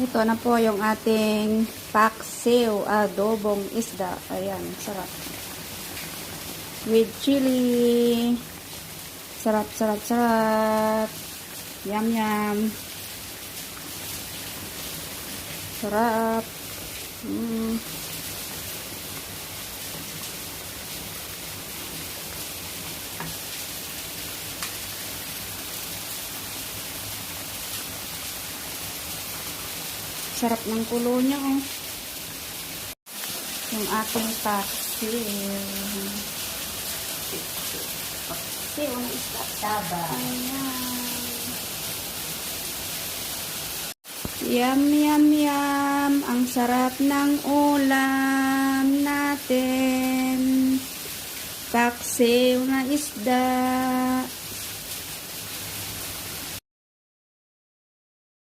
Ito na po yung ating paksiw, adobong isda. Ayan, sarap. With chili. Sarap, sarap, sarap. Yum, yum. Sarap. Sarap ng kulo niya, oh. Yung ating paksiw. Paksiw na isda taba. Ayan. Yum, yum, yum. Ang sarap ng ulam natin. Paksiw na isda.